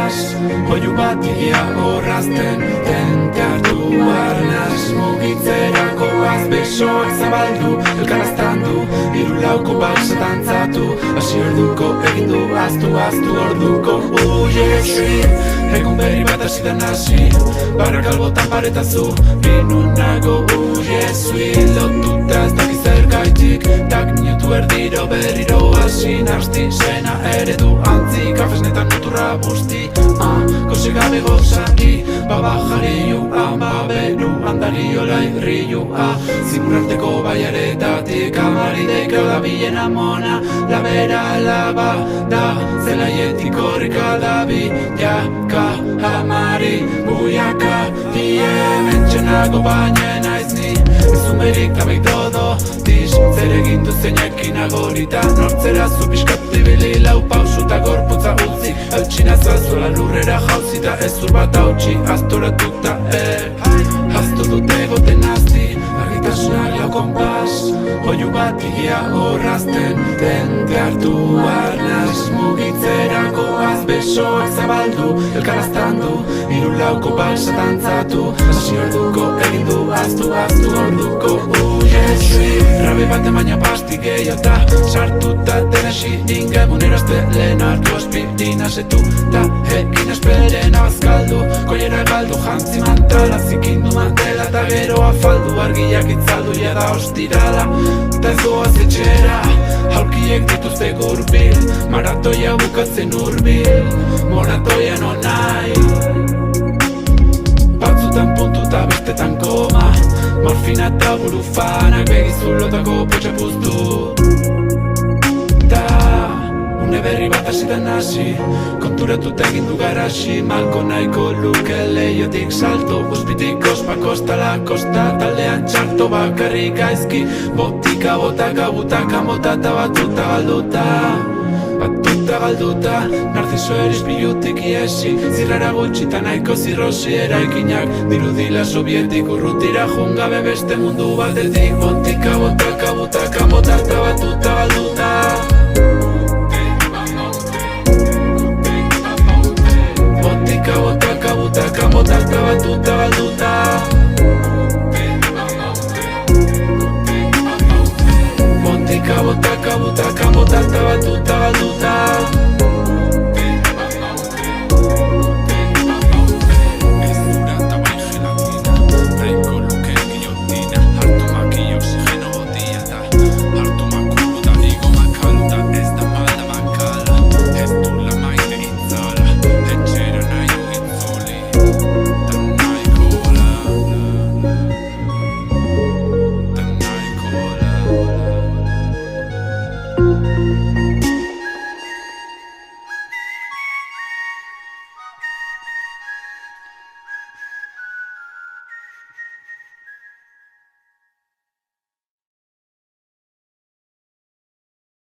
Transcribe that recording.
kompas Oiu bat igia horrazten Tente hartu arnaz Mugitzerako azbesoak zabaldu Elkaraztandu Hiru lauko balsa dantzatu Hasi orduko egindu Aztu orduko Uiesi Egun berri bat hasi da nasi Barrak albotan paretazu Binun nago uiesui Lotuta ez dakiz zergaitik Tak minutu erdiro berriro hasi Narsti sena eredu antzi Kafesnetan muturra busti Kose gabe gozaki Baba jariu Baberu andari olai riu Zimurarteko baiaretatik Amari deika da bilen amona Labera laba da Zelaietik horrika da Jaka amari buiaka Mentxenago baina naiz ni Ezumerik tabek dodo Diz zer egin duzenekin agorita Nortzera zu piskatibili lau pausuta gorputza utzi Eutxina zazuela lurrera jauzita Ezur bat hautsi aztoratuta Haztu dute goten azti Argitasunak lau kompas Oiu bat igia horrazten Tente hartu arnaz Mugitzerako azbesoak zabaldu Elkaraztandu Hiru lauko balsa dantzatu Hasi orduko egindu Aztu orduko uiesi Rabe bat emaina pasti gehiota Sartuta tenesi Inge munerazte lehen hartu Aspirina setuta Egin esperen abazkaldu Koiera galdu jantzi mantala Zikindu mantela eta gero afaldu Argiak itzaldu jada ostirala Ta ez doaz etxera Aurkiek dituzte gurbil Maratoia bukatzen urbil Moratoia nonai Batzutan puntuta bestetan koma Morfina eta burufanak Begizulotako potxe puztu Ta une berri bat hasi da nasi Konturatuta egin du garasi Malko nahiko luke leiotik salto Uspitik ospa kosta la kosta Taldean txarto bakarrik gaizki Botika botaka butaka motata batuta galduta Batuta galduta Narciso erizpilutik iesi Zirrara gutxita nahiko zirrosi eraikinak Dirudila sovietik urrutira jungabe beste mundu batetik Botika botaka butaka motata batuta galduta Botika botaka butaka motata batuta galduta Botika botaka butaka motata batuta galduta